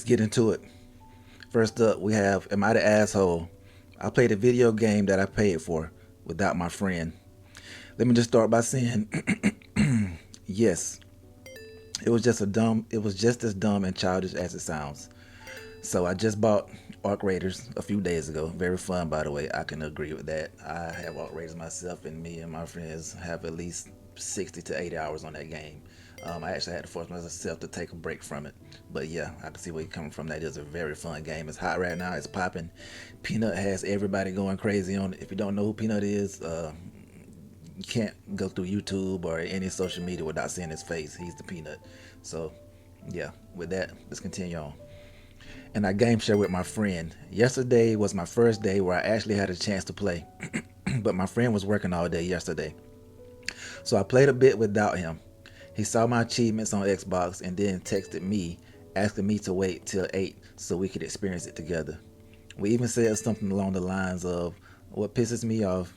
get into it. First up, we have Am I the Asshole? I played a video game that I paid for without my friend. Let me just start by saying, yes, it was just as dumb and childish as it sounds. So I just bought Arc Raiders a few days ago. Very fun, by the way. I can agree with that. I have Arc Raiders myself, and me and my friends have at least 60 to 80 hours on that game. I actually had to force myself to take a break from it. But yeah, I can see where you're coming from. That is a very fun game. It's hot right now. It's popping. Peanut has everybody going crazy on it. If you don't know who Peanut is, you can't go through YouTube or any social media without seeing his face. He's the Peanut. So yeah, with that, let's continue on. And I game share with my friend. Yesterday was my first day where I actually had a chance to play, but my friend was working all day yesterday. So I played a bit without him. He saw my achievements on Xbox and then texted me asking me to wait till 8 so we could experience it together. We even said something along the lines of, what pisses me off,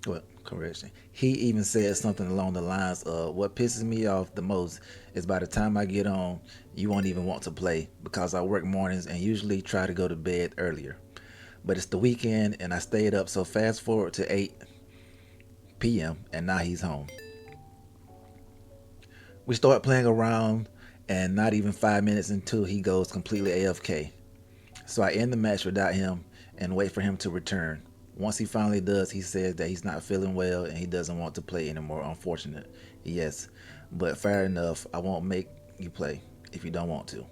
well, correction. He even said something along the lines of, what pisses me off the most is by the time I get on, you won't even want to play because I work mornings and usually try to go to bed earlier. But it's the weekend and I stayed up, so fast forward to 8 p.m. and now he's home. We start playing around and not even 5 minutes until he goes completely AFK. So I end the match without him and wait for him to return. Once he finally does, he says that he's not feeling well and he doesn't want to play anymore. Unfortunate. Yes, but fair enough. I won't make you play if you don't want to.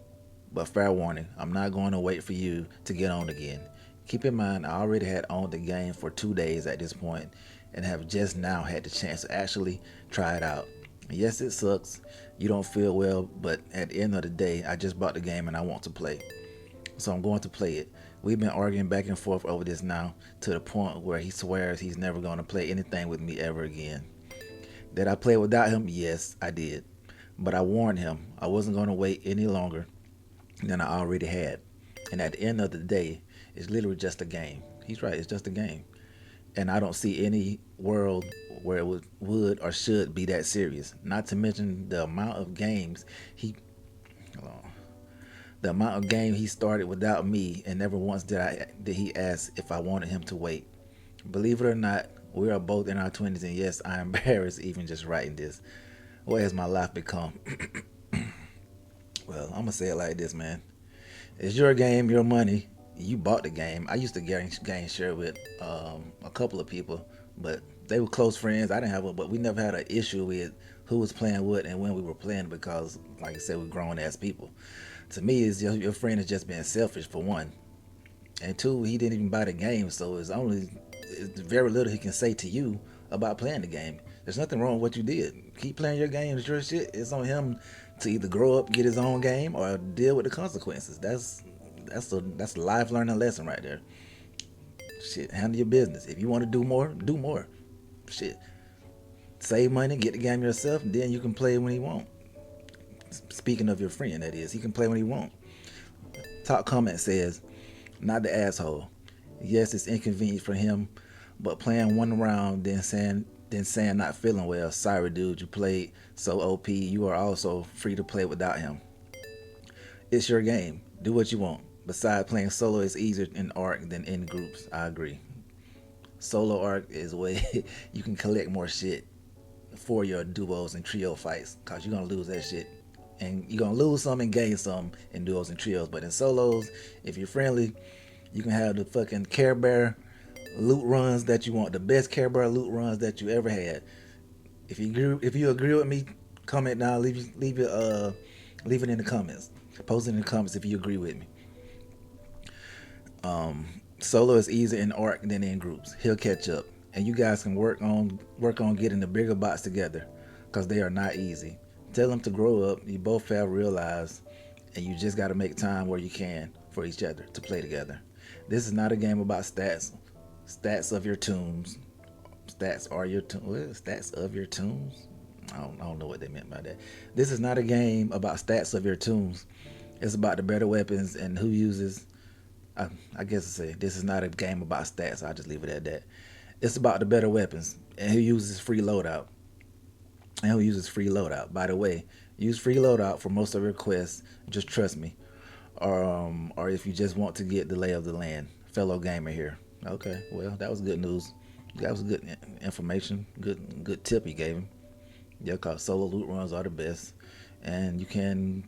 But fair warning, I'm not going to wait for you to get on again. Keep in mind, I already had owned the game for 2 days at this point and have just now had the chance to actually try it out. Yes, it sucks. You don't feel well, but at the end of the day, I just bought the game and I want to play. So I'm going to play it. We've been arguing back and forth over this now to the point where he swears he's never going to play anything with me ever again. Did I play without him? Yes, I did. But I warned him I wasn't going to wait any longer than I already had. And at the end of the day, it's literally just a game. He's right, it's just a game. And I don't see any world where it would or should be that serious. Not to mention the amount of games he hold on, the amount of game he started without me, and never once did he ask if I wanted him to wait. Believe it or not, we are both in our 20s, and yes, I am embarrassed even just writing this. What has my life become? Well, I'm gonna say it like this, man. It's your game, your money. You bought the game. I used to game share with a couple of people, but they were close friends. I didn't have a, but we never had an issue with who was playing what and when we were playing because, like I said, we're grown ass people. To me, it's just, your friend is just being selfish for one, and two, he didn't even buy the game, so it's very little he can say to you about playing the game. There's nothing wrong with what you did. Keep playing your game. It's your shit. It's on him to either grow up, get his own game, or deal with the consequences. That's a life learning lesson right there. Shit, handle your business. If you want to do more, do more. Shit, save money, get the game yourself, and then you can play when he want. Speaking of your friend, that is, he can play when he want. Top comment says, not the asshole. Yes, it's inconvenient for him, but playing one round, then saying not feeling well. Sorry, dude, you played so OP. You are also free to play without him. It's your game. Do what you want. Besides, playing solo is easier in arc than in groups. I agree. Solo arc is way you can collect more shit for your duos and trio fights, cause you're gonna lose that shit, and you're gonna lose some and gain some in duos and trios. But in solos, if you're friendly, you can have the fucking Care Bear loot runs that you want, the best Care Bear loot runs that you ever had. If you agree with me, comment down. Leave it in the comments. Post it in the comments if you agree with me. Solo is easier in arc than in groups. He'll catch up, and you guys can work on getting the bigger bots together, cause they are not easy. Tell them to grow up. You both have realized, and you just got to make time where you can for each other to play together. This is not a game about stats. Stats of your tombs. Stats are your stats of your tombs. I don't know what they meant by that. This is not a game about stats of your tombs. It's about the better weapons and who uses. I guess I say this is not a game about stats. I'll just leave it at that. It's about the better weapons and who uses free loadout. And who uses free loadout. By the way, use free loadout for most of your quests. Just trust me. or if you just want to get the lay of the land. Fellow gamer here. Okay, well, that was good news. That was good information. Good tip he gave him. Yeah, cause solo loot runs are the best, and you can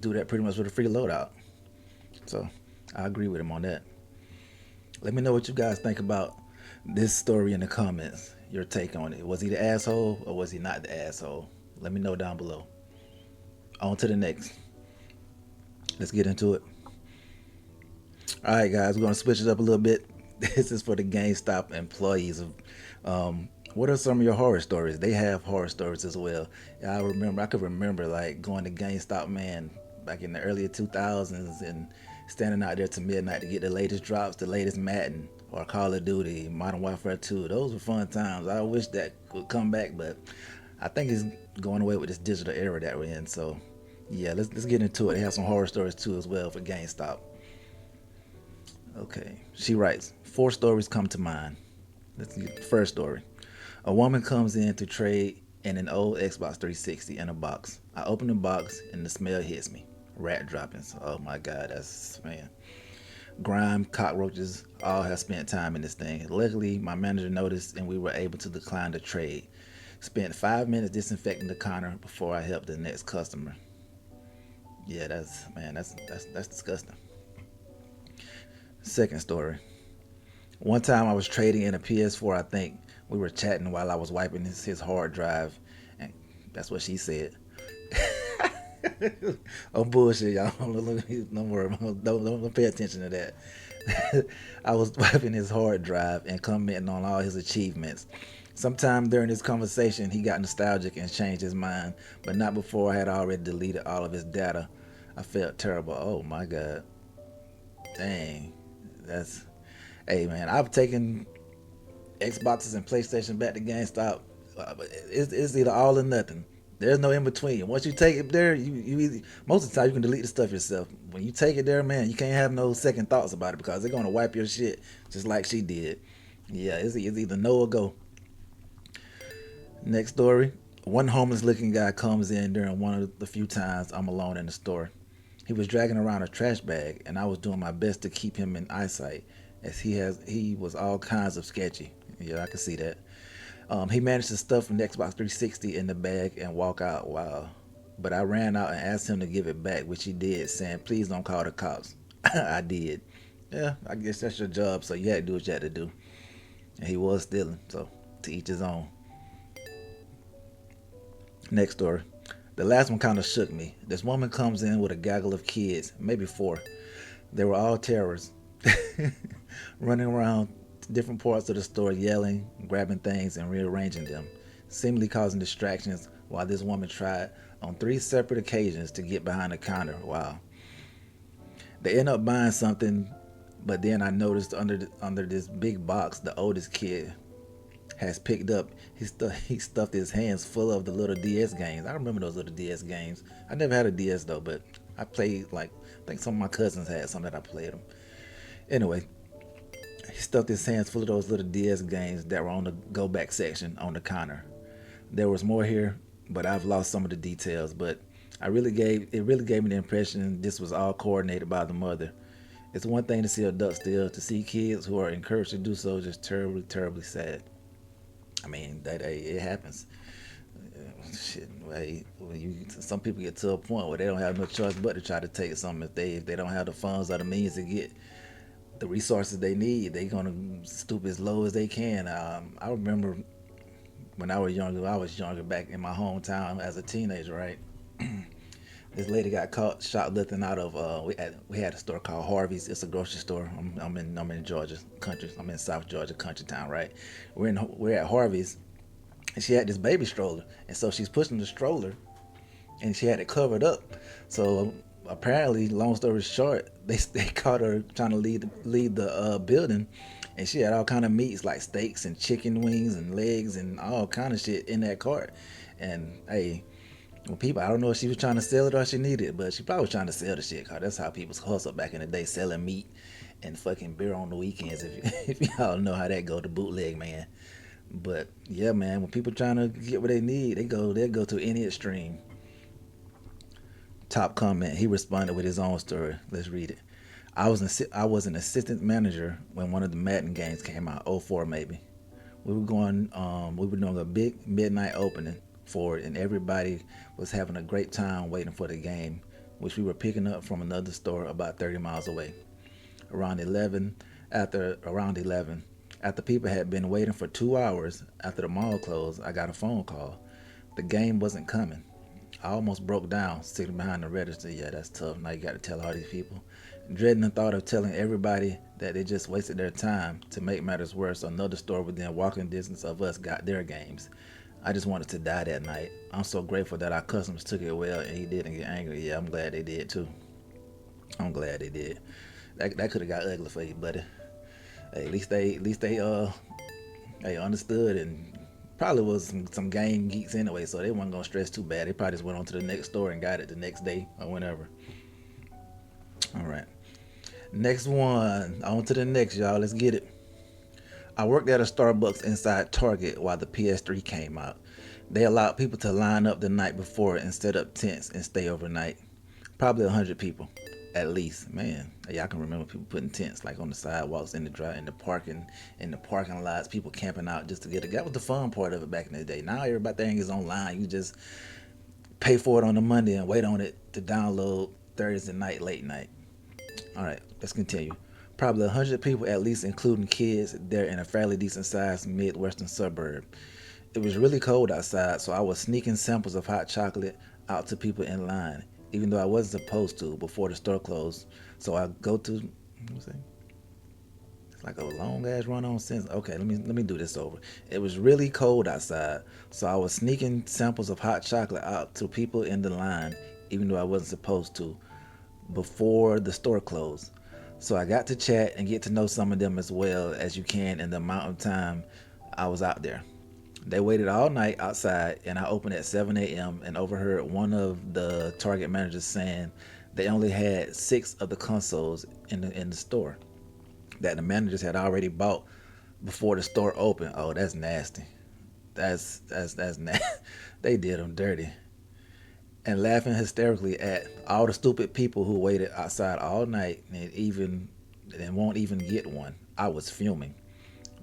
do that pretty much with a free loadout. So I agree with him on that. Let me know what you guys think about this story in the comments. Your take on it. Was he the asshole or was he not the asshole? Let me know down below. On to the next. Let's get into it. All right, guys, we're gonna switch it up a little bit. This is for the GameStop employees. What are some of your horror stories? They have horror stories as well. I could remember like going to GameStop, man, back in the early 2000s and standing out there to midnight to get the latest drops, the latest Madden or Call of Duty, Modern Warfare 2. Those were fun times. I wish that would come back, but I think it's going away with this digital era that we're in. So, yeah, let's get into it. They have some horror stories too as well for GameStop. Okay, she writes, 4 stories come to mind. Let's get the first story. A woman comes in to trade in an old Xbox 360 in a box. I open the box and the smell hits me. Rat droppings. Oh my God, that's, man. Grime, cockroaches, all have spent time in this thing. Luckily, my manager noticed and we were able to decline the trade. Spent 5 minutes disinfecting the counter before I helped the next customer. Yeah, that's disgusting. Second story. One time I was trading in a PS4, I think. We were chatting while I was wiping his hard drive. And that's what she said. Oh, bullshit, y'all. Don't worry. Don't pay attention to that. I was wiping his hard drive and commenting on all his achievements. Sometime during this conversation, he got nostalgic and changed his mind, but not before I had already deleted all of his data. I felt terrible. Oh my God. Dang. That's. Hey, man, I've taken Xboxes and PlayStation back to GameStop. It's either all or nothing. There's no in between. Once you take it there, most of the time you can delete the stuff yourself. When you take it there, man, you can't have no second thoughts about it because they're gonna wipe your shit just like she did. Yeah, it's either no or go. Next story. One homeless looking guy comes in during one of the few times I'm alone in the store. He was dragging around a trash bag, and I was doing my best to keep him in eyesight, as he was all kinds of sketchy. Yeah, I can see that. He managed to stuff an Xbox 360 in the bag and walk out. Wow. But I ran out and asked him to give it back, which he did, saying, "Please don't call the cops." I did. Yeah, I guess that's your job, so you had to do what you had to do. And he was stealing, so to each his own. Next story. The last one kind of shook me. This woman comes in with a gaggle of kids, maybe 4. They were all terrorists, running around different parts of the store yelling, grabbing things, and rearranging them, seemingly causing distractions while this woman tried on 3 separate occasions to get behind the counter. Wow. They end up buying something, but then I noticed under this big box, the oldest kid has picked up. He stuffed his hands full of the little DS games. I remember those little DS games. I never had a DS though, but I played like I think some of my cousins had some that I played them. Anyway, he stuffed his hands full of those little DS games that were on the go back section on the counter. There was more here, but I've lost some of the details. But it really gave me the impression this was all coordinated by the mother. It's one thing to see adults steal, to see kids who are encouraged to do so is just terribly, terribly sad. I mean, it happens. Shit, some people get to a point where they don't have no choice but to try to take something if they don't have the funds or the means to get the resources they need. They're gonna stoop as low as they can. I remember when I was younger back in my hometown as a teenager, right? This lady got caught shoplifting out of we had a store called Harvey's. It's a grocery store. I'm in Georgia country. I'm in South Georgia country town, right? We're at Harvey's, and she had this baby stroller, and so she's pushing the stroller, and she had it covered up. So apparently, long story short, they caught her trying to leave the building, and she had all kind of meats like steaks and chicken wings and legs and all kind of shit in that cart. And hey, well, people, I don't know if she was trying to sell it or she needed it, but she probably was trying to sell the shit, cause that's how people hustled back in the day, selling meat and fucking beer on the weekends. If y'all know how that go, the bootleg man. But yeah, man, when people trying to get what they need, they'll go to any extreme. Top comment. He responded with his own story. Let's read it. I was an assistant manager when one of the Madden games came out. '04 maybe. We were doing a big midnight opening for it, and everybody was having a great time waiting for the game, which we were picking up from another store about 30 miles away. Around 11, around 11, after people had been waiting for 2 hours after the mall closed, I got a phone call. The game wasn't coming. I almost broke down sitting behind the register. Yeah, that's tough. Now you got to tell all these people. Dreading the thought of telling everybody that they just wasted their time. To make matters worse, another store within walking distance of us got their games. I just wanted to die that night. I'm so grateful that our customers took it well and he didn't get angry. Yeah, I'm glad they did too. I'm glad they did. That could have got ugly for you, buddy. Hey, at least they understood, and probably was some game geeks anyway, so they weren't gonna stress too bad. They probably just went on to the next store and got it the next day or whenever. All right. Next one. On to the next, y'all. Let's get it. I worked at a Starbucks inside Target while the PS3 came out. They allowed people to line up the night before and set up tents and stay overnight. Probably 100 people, at least. Man, yeah, I can remember people putting tents like on the sidewalks, in the parking lots. People camping out just to get it. That was the fun part of it back in the day. Now everything is online. You just pay for it on the Monday and wait on it to download Thursday night, late night. All right, let's continue. Probably 100 people at least, including kids. They're in a fairly decent sized Midwestern suburb. It was really cold outside, so I was sneaking samples of hot chocolate out to people in line, even though I wasn't supposed to before the store closed. So I go to, let me see, it's like a long ass run on sentence. Okay, let me do this over. It was really cold outside, so I was sneaking samples of hot chocolate out to people in the line, even though I wasn't supposed to before the store closed. So I got to chat and get to know some of them as well as you can in the amount of time I was out there. They waited all night outside, and I opened at 7 a.m. and overheard one of the Target managers saying they only had 6 of the consoles in the store that the managers had already bought before the store opened. Oh, that's nasty. That's nasty. They did them dirty. And laughing hysterically at all the stupid people who waited outside all night and won't even get one. I was fuming.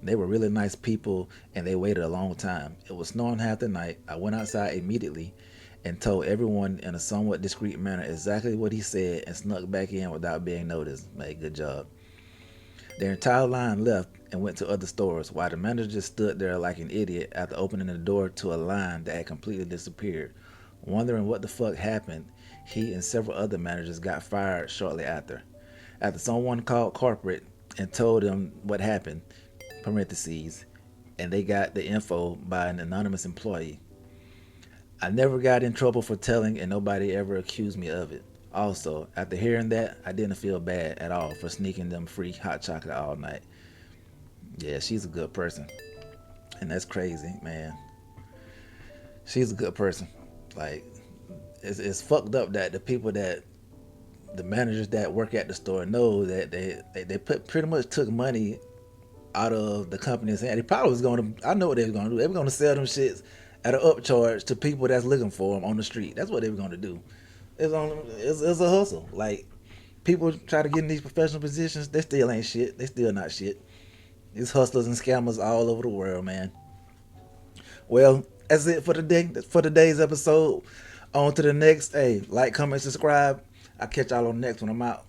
They were really nice people and they waited a long time. It was snowing half the night. I went outside immediately and told everyone in a somewhat discreet manner exactly what he said and snuck back in without being noticed. Made good job. Their entire line left and went to other stores while the manager just stood there like an idiot after opening the door to a line that had completely disappeared. Wondering what the fuck happened, he and several other managers got fired shortly after. After someone called corporate and told them what happened, parentheses, and they got the info by an anonymous employee. I never got in trouble for telling and nobody ever accused me of it. Also, after hearing that, I didn't feel bad at all for sneaking them free hot chocolate all night. Yeah, she's a good person. And that's crazy, man. She's a good person. Like, it's fucked up that the managers that work at the store know that pretty much took money out of the company's hand. They probably was going to, I know what they were going to do. They were going to sell them shits at an upcharge to people that's looking for them on the street. That's what they were going to do. It's a hustle. Like, people try to get in these professional positions, they still ain't shit. They still not shit. It's hustlers and scammers all over the world, man. Well, that's it for today. For today's episode. On to the next. Hey, like, comment, subscribe. I'll catch y'all on the next one. I'm out.